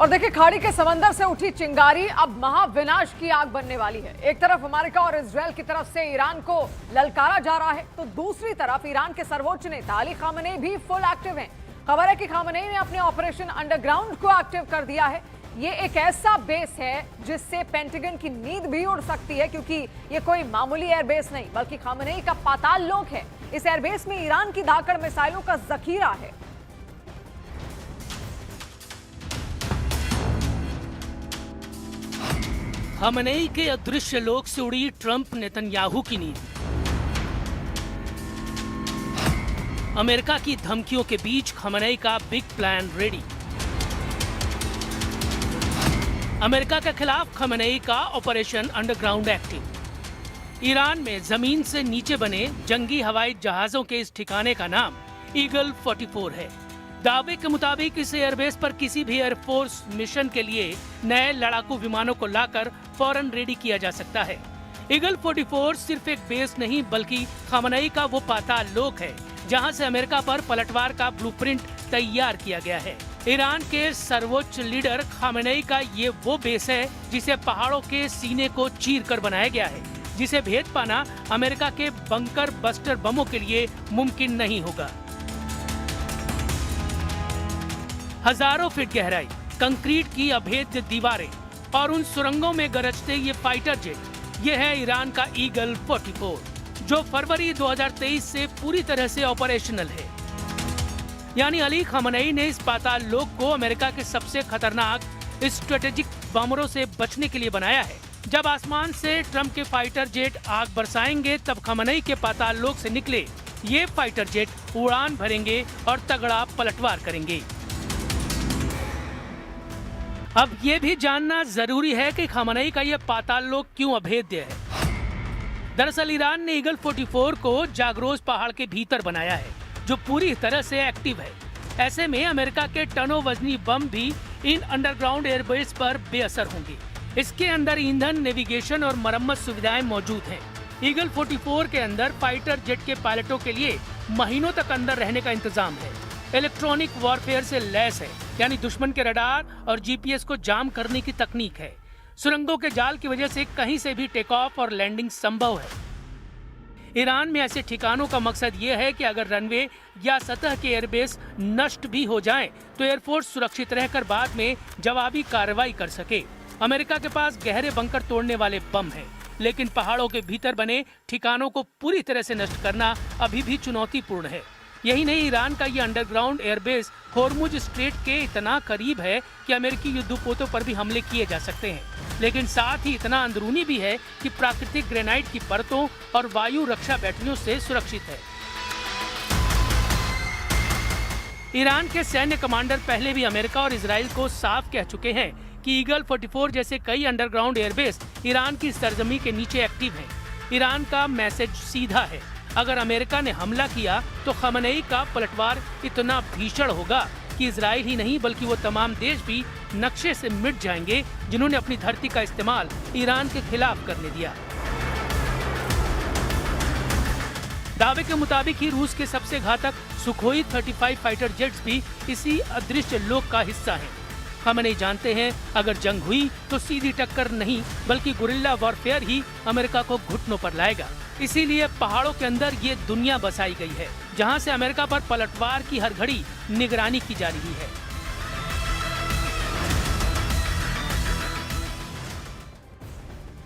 और देखिए, खाड़ी के समंदर से उठी चिंगारी अब महाविनाश की आग बनने वाली है। एक तरफ अमेरिका और इजरायल की तरफ से ईरान को ललकारा जा रहा है, तो दूसरी तरफ ईरान के सर्वोच्च नेता अली खामेनेई भी फुल एक्टिव हैं। खबर है कि खामेनेई ने अपने ऑपरेशन अंडरग्राउंड को एक्टिव कर दिया है। ये एक ऐसा बेस है जिससे पेंटागन की नींद भी उड़ सकती है, क्योंकि ये कोई मामूली एयरबेस नहीं बल्कि खामेनेई का पाताल लोक है। इस एयरबेस में ईरान की धाकड़ मिसाइलों का जखीरा है। खामेनेई के अदृश्य लोक से उड़ी ट्रंप नेतन्याहू की नींद। अमेरिका की धमकियों के बीच खामेनेई का बिग प्लान रेडी। अमेरिका के खिलाफ खामेनेई का ऑपरेशन अंडरग्राउंड एक्टिव। ईरान में जमीन से नीचे बने जंगी हवाई जहाजों के इस ठिकाने का नाम ईगल 44 है। दावे के मुताबिक इस एयरबेस पर किसी भी एयरफोर्स मिशन के लिए नए लड़ाकू विमानों को लाकर फौरन रेडी किया जा सकता है। ईगल 44 सिर्फ एक बेस नहीं बल्कि खामेनेई का वो पाताल लोक है जहां से अमेरिका पर पलटवार का ब्लूप्रिंट तैयार किया गया है। ईरान के सर्वोच्च लीडर खामेनेई का ये वो बेस है जिसे पहाड़ों के सीने को चीर कर बनाया गया है, जिसे भेद पाना अमेरिका के बंकर बस्टर बमों के लिए मुमकिन नहीं होगा। हजारों फीट गहराई, कंक्रीट की अभेद्य दीवारें और उन सुरंगों में गरजते ये फाइटर जेट, ये है ईरान का ईगल 44, जो फरवरी 2023 से पूरी तरह से ऑपरेशनल है। यानी अली खामेनेई ने इस पाताल लोक को अमेरिका के सबसे खतरनाक स्ट्रेटेजिक बमरों से बचने के लिए बनाया है। जब आसमान से ट्रंप के फाइटर जेट आग बरसाएंगे, तब खामेनेई के पाताल लोक से निकले ये फाइटर जेट उड़ान भरेंगे और तगड़ा पलटवार करेंगे। अब ये भी जानना जरूरी है कि खामेनेई का ये पाताल लोक क्यों अभेद्य है। दरअसल ईरान ने ईगल 44 को जागरोस पहाड़ के भीतर बनाया है, जो पूरी तरह से एक्टिव है। ऐसे में अमेरिका के टनों वजनी बम भी इन अंडरग्राउंड एयरबेस पर बेअसर होंगे। इसके अंदर ईंधन, नेविगेशन और मरम्मत सुविधाएं मौजूद हैं। ईगल 44 के अंदर फाइटर जेट के पायलटों के लिए महीनों तक अंदर रहने का इंतजाम है। इलेक्ट्रॉनिक वॉरफेयर से लैस है, यानी दुश्मन के रडार और जीपीएस को जाम करने की तकनीक है। सुरंगों के जाल की वजह से कहीं से भी टेक ऑफ और लैंडिंग संभव है। ईरान में ऐसे ठिकानों का मकसद ये है कि अगर रनवे या सतह के एयरबेस नष्ट भी हो जाएं, तो एयरफोर्स सुरक्षित रहकर बाद में जवाबी कार्रवाई कर सके। अमेरिका के पास गहरे बंकर तोड़ने वाले बम हैं, लेकिन पहाड़ों के भीतर बने ठिकानों को पूरी तरह से नष्ट करना अभी भी चुनौतीपूर्ण है। यही नहीं, ईरान का ये अंडरग्राउंड एयरबेस होर्मुज स्ट्रेट के इतना करीब है कि अमेरिकी युद्धपोतों पर भी हमले किए जा सकते हैं, लेकिन साथ ही इतना अंदरूनी भी है कि प्राकृतिक ग्रेनाइट की परतों और वायु रक्षा बैटरियों से सुरक्षित है। ईरान के सैन्य कमांडर पहले भी अमेरिका और इजराइल को साफ कह चुके हैं कि ईगल 44 जैसे कई अंडरग्राउंड एयरबेस ईरान की सरजमी के नीचे एक्टिव हैं। ईरान का मैसेज सीधा है, अगर अमेरिका ने हमला किया तो खामेनेई का पलटवार इतना भीषण होगा कि इजराइल ही नहीं बल्कि वो तमाम देश भी नक्शे से मिट जाएंगे जिन्होंने अपनी धरती का इस्तेमाल ईरान के खिलाफ करने दिया। दावे के मुताबिक ही रूस के सबसे घातक सुखोई 35 फाइटर जेट्स भी इसी अदृश्य लोक का हिस्सा हैं। खामेनेई जानते हैं, अगर जंग हुई तो सीधी टक्कर नहीं बल्कि गुरिल्ला वॉरफेयर ही अमेरिका को घुटनों पर लाएगा। इसीलिए पहाड़ों के अंदर ये दुनिया बसाई गई है, जहां से अमेरिका पर पलटवार की हर घड़ी निगरानी की जा रही है।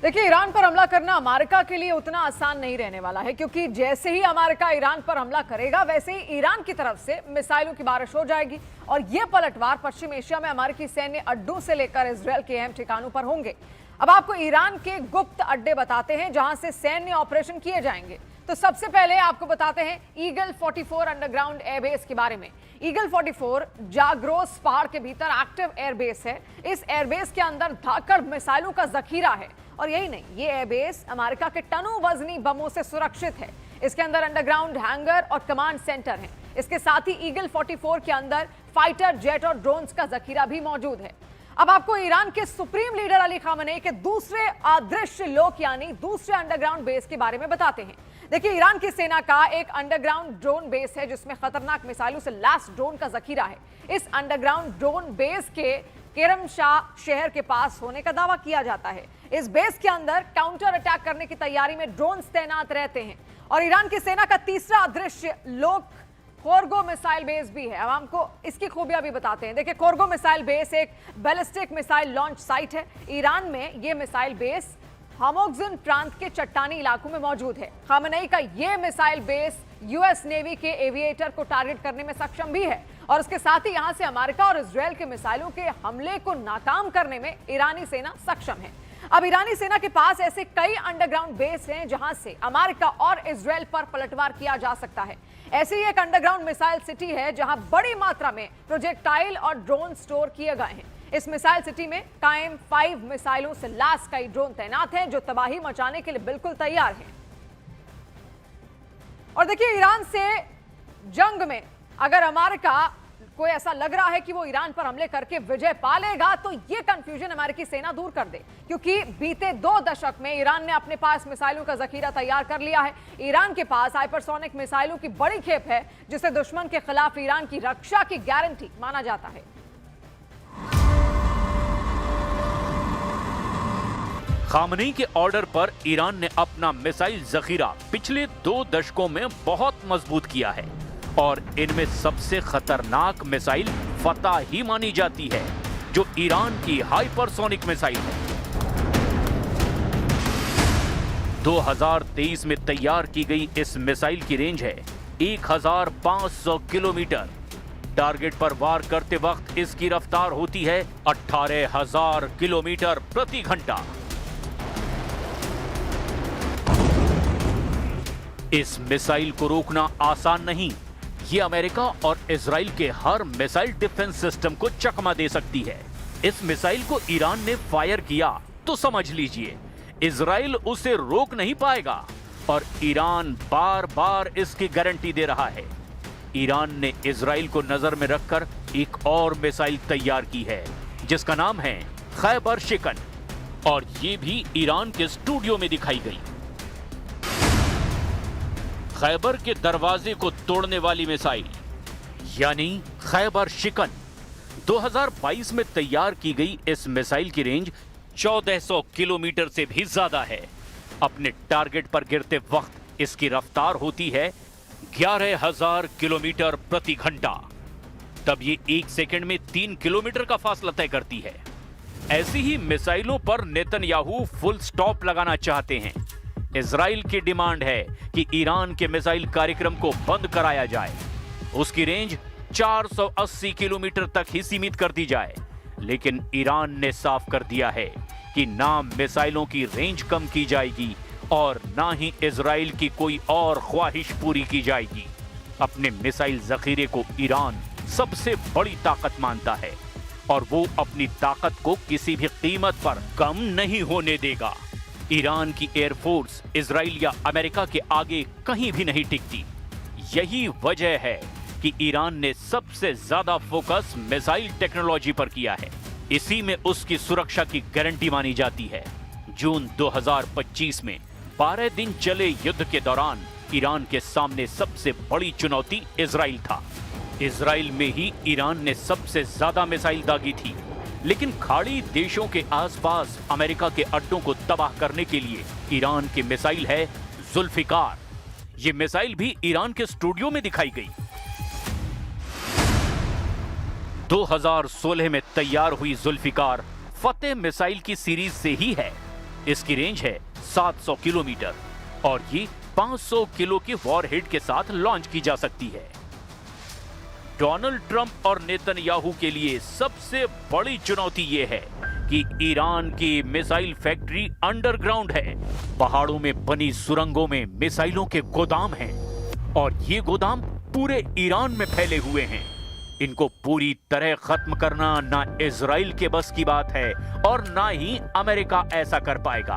देखिए, ईरान पर हमला करना अमेरिका के लिए उतना आसान नहीं रहने वाला है, क्योंकि जैसे ही अमेरिका ईरान पर हमला करेगा, वैसे ही ईरान की तरफ से मिसाइलों की बारिश हो जाएगी और ये पलटवार पश्चिम एशिया में अमेरिकी सैन्य अड्डों से लेकर इजरायल के अहम ठिकानों पर होंगे। अब आपको ईरान के गुप्त अड्डे बताते हैं जहां से सैन्य ऑपरेशन किए जाएंगे। तो सबसे पहले आपको बताते हैं ईगल 44 अंडरग्राउंड एयरबेस के बारे में। ईगल 44 जाग्रोस पहाड़ के भीतर एक्टिव एयरबेस है। इस एयरबेस के अंदर धाकड़ मिसाइलों का जखीरा है और यही नहीं, ये एयरबेस अमेरिका के टनों वजनी बमों से सुरक्षित है। इसके अंदर अंडरग्राउंड हैंगर और कमांड सेंटर है। इसके साथ ही ईगल 44 के अंदर फाइटर जेट और ड्रोन्स का जखीरा भी मौजूद है। अब आपको ईरान के सुप्रीम लीडर अली खामेनेई के दूसरे अदृश्य लोक यानी दूसरे अंडरग्राउंड बेस के बारे में बताते हैं। देखिए, ईरान की सेना का एक अंडरग्राउंड ड्रोन बेस है जिसमें खतरनाक मिसाइलों से लैस ड्रोन का जखीरा है। इस अंडरग्राउंड ड्रोन बेस के केरमशाह शहर के पास होने का दावा किया जाता है। इस बेस के अंदर काउंटर अटैक करने की तैयारी में ड्रोन्स तैनात रहते हैं। और ईरान की सेना का तीसरा दृश्य लोक कोर्गो मिसाइल बेस भी है। अब हमको इसकी खूबियां भी बताते हैं। देखिए, कोर्गो मिसाइल बेस एक बैलिस्टिक मिसाइल लॉन्च साइट है। ईरान में यह मिसाइल बेस हमोगजिन प्रांत के चट्टानी इलाकों में मौजूद है। खामेनेई का यह मिसाइल बेस यूएस नेवी के एविएटर को टारगेट करने में सक्षम भी है और इसके साथ ही यहां से अमेरिका और इजरायल के मिसाइलों के हमले को नाकाम करने में ईरानी सेना सक्षम है। अब ईरानी सेना के पास ऐसे कई अंडरग्राउंड बेस हैं जहां से अमेरिका और इजरायल पर पलटवार किया जा सकता है। ऐसी ही एक अंडरग्राउंड मिसाइल सिटी है जहां बड़ी मात्रा में प्रोजेक्टाइल और ड्रोन स्टोर किए गए हैं। इस मिसाइल सिटी में कायम 5 मिसाइलों से लैस कई ड्रोन तैनात हैं जो तबाही मचाने के लिए बिल्कुल तैयार हैं। और देखिए, ईरान से जंग में अगर अमेरिका को ऐसा लग रहा है कि वो ईरान पर हमले करके विजय पा लेगा तो ये कंफ्यूजन अमेरिकी सेना दूर कर दे, क्योंकि बीते 2 दशक में ईरान ने अपने पास मिसाइलों का जखीरा तैयार कर लिया है। ईरान के पास हाइपरसोनिक मिसाइलों की बड़ी खेप है जिसे दुश्मन के खिलाफ ईरान की रक्षा की गारंटी माना जाता है। खामनेई के ऑर्डर पर ईरान ने अपना मिसाइल जखीरा पिछले 2 दशकों में बहुत मजबूत किया है और इनमें सबसे खतरनाक मिसाइल फतह ही मानी जाती है, जो ईरान की हाइपरसोनिक मिसाइल है। 2023 में तैयार की गई इस मिसाइल की रेंज है 1500 किलोमीटर। टारगेट पर वार करते वक्त इसकी रफ्तार होती है 18,000 किलोमीटर प्रति घंटा। इस मिसाइल को रोकना आसान नहीं। ये अमेरिका और इजराइल के हर मिसाइल डिफेंस सिस्टम को चकमा दे सकती है। इस मिसाइल को ईरान ने फायर किया तो समझ लीजिए इजराइल उसे रोक नहीं पाएगा और ईरान बार बार इसकी गारंटी दे रहा है। ईरान ने इजराइल को नजर में रखकर एक और मिसाइल तैयार की है जिसका नाम है खैबर शिकन, और ये भी ईरान के स्टूडियो में दिखाई गई। खैबर के दरवाजे को तोड़ने वाली मिसाइल यानी खैबर शिकन 2022 में तैयार की गई इस मिसाइल की रेंज 1400 किलोमीटर से भी ज्यादा है। अपने टारगेट पर गिरते वक्त इसकी रफ्तार होती है 11,000 किलोमीटर प्रति घंटा। तब ये 1 सेकंड में 3 किलोमीटर का फासला तय करती है। ऐसी ही मिसाइलों पर नेतन्याहू फुल स्टॉप लगाना चाहते हैं। इजराइल की डिमांड है कि ईरान के मिसाइल कार्यक्रम को बंद कराया जाए, उसकी रेंज 480 किलोमीटर तक ही सीमित कर दी जाए। लेकिन ईरान ने साफ कर दिया है कि ना मिसाइलों की रेंज कम की जाएगी और ना ही इजराइल की कोई और ख्वाहिश पूरी की जाएगी। अपने मिसाइल जखीरे को ईरान सबसे बड़ी ताकत मानता है और वो अपनी ताकत को किसी भी कीमत पर कम नहीं होने देगा। ईरान की एयरफोर्स इजराइल या अमेरिका के आगे कहीं भी नहीं टिकती। यही वजह है कि ईरान ने सबसे ज्यादा फोकस मिसाइल टेक्नोलॉजी पर किया है। इसी में उसकी सुरक्षा की गारंटी मानी जाती है। जून 2025 में 12 दिन चले युद्ध के दौरान ईरान के सामने सबसे बड़ी चुनौती इजराइल था। इजराइल में ही ईरान ने सबसे ज्यादा मिसाइल दागी थी, लेकिन खाड़ी देशों के आसपास अमेरिका के अड्डों को तबाह करने के लिए ईरान की मिसाइल है जुल्फिकार। ये मिसाइल भी ईरान के स्टूडियो में दिखाई गई। 2016 में तैयार हुई जुल्फिकार फतेह मिसाइल की सीरीज से ही है। इसकी रेंज है 700 किलोमीटर और ये 500 किलो की वॉरहेड के साथ लॉन्च की जा सकती है। डोनाल्ड ट्रंप और नेतन्याहू के लिए सबसे बड़ी चुनौती यह है कि ईरान की मिसाइल फैक्ट्री अंडरग्राउंड है। पहाड़ों में बनी सुरंगों में मिसाइलों के गोदाम हैं और ये गोदाम पूरे ईरान में फैले हुए हैं। इनको पूरी तरह खत्म करना ना इजराइल के बस की बात है और ना ही अमेरिका ऐसा कर पाएगा।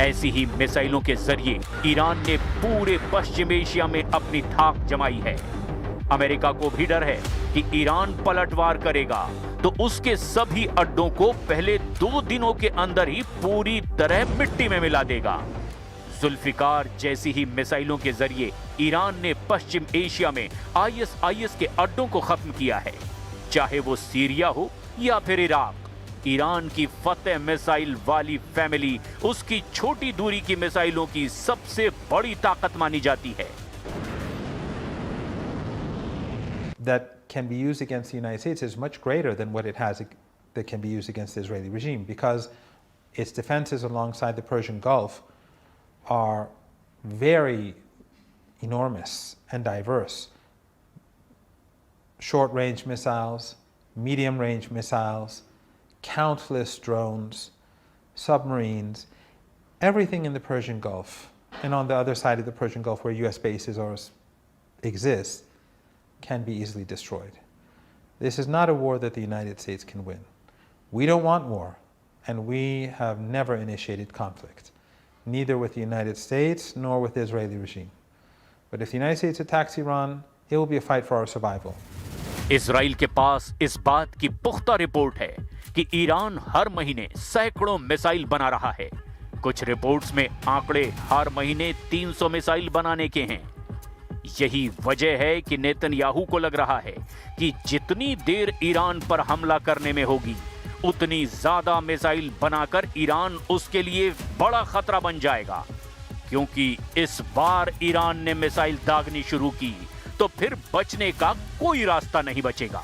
ऐसी ही मिसाइलों के जरिए ईरान ने पूरे पश्चिम एशिया में अपनी धाक जमाई है। अमेरिका को भी डर है कि ईरान पलटवार करेगा तो उसके सभी अड्डों को पहले 2 दिनों के अंदर ही पूरी तरह मिट्टी में मिला देगा। जुल्फिकार जैसी ही मिसाइलों के जरिए ईरान ने पश्चिम एशिया में आईएसआईएस के अड्डों को खत्म किया है, चाहे वो सीरिया हो या फिर इराक। ईरान की फतेह मिसाइल वाली फैमिली उसकी छोटी दूरी की मिसाइलों की सबसे बड़ी ताकत मानी जाती है। That can be used against the United States is much greater than what it has that can be used against the Israeli regime, because its defenses alongside the Persian Gulf are very enormous and diverse. Short-range missiles, medium-range missiles, countless drones, submarines, everything in the Persian Gulf, and on the other side of the Persian Gulf where US bases exist, can be easily destroyed. This is not a war that the United States can win. We don't want war, and we have never initiated conflict, neither with the United States nor with the Israeli regime. But if the United States attacks Iran, it will be a fight for our survival. Israel के पास इस बात की पुख्ता report है कि Iran हर महीने सैकड़ों missile बना रहा है। कुछ रिपोर्ट्स में आंकड़े हर महीने 300 मिसाइल बनाने के हैं। यही वजह है कि नेतन्याहू को लग रहा है कि जितनी देर ईरान पर हमला करने में होगी, उतनी ज्यादा मिसाइल बनाकर ईरान उसके लिए बड़ा खतरा बन जाएगा। क्योंकि इस बार ईरान ने मिसाइल दागनी शुरू की तो फिर बचने का कोई रास्ता नहीं बचेगा।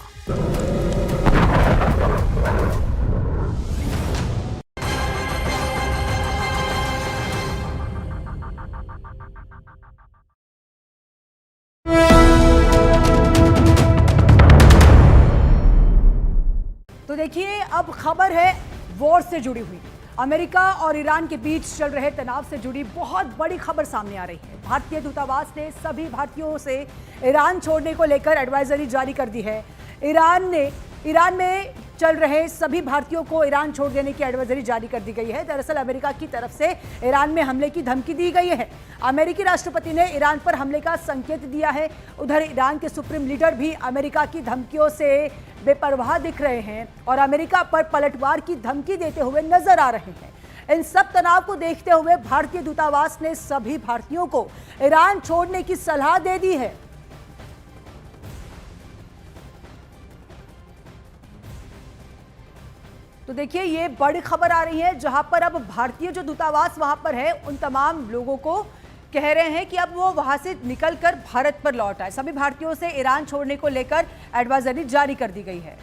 तो देखिए, अब खबर है वॉर से जुड़ी हुई। अमेरिका और ईरान के बीच चल रहे तनाव से जुड़ी बहुत बड़ी खबर सामने आ रही है। भारतीय दूतावास ने सभी भारतीयों से ईरान छोड़ने को लेकर एडवाइजरी जारी कर दी है। ईरान में चल रहे सभी भारतीयों को ईरान छोड़ देने की एडवाइजरी जारी कर दी गई है। दरअसल अमेरिका की तरफ से ईरान में हमले की धमकी दी गई है। अमेरिकी राष्ट्रपति ने ईरान पर हमले का संकेत दिया है। उधर ईरान के सुप्रीम लीडर भी अमेरिका की धमकियों से बेपरवाह दिख रहे हैं और अमेरिका पर पलटवार की धमकी देते हुए नजर आ रहे हैं। इन सब तनाव को देखते हुए भारतीय दूतावास ने सभी भारतीयों को ईरान छोड़ने की सलाह दे दी है। तो देखिए, ये बड़ी खबर आ रही है जहां पर अब भारतीय जो दूतावास वहां पर है, उन तमाम लोगों को कह रहे हैं कि अब वो वहां से निकलकर भारत पर लौट आए। सभी भारतीयों से ईरान छोड़ने को लेकर एडवाइजरी जारी कर दी गई है।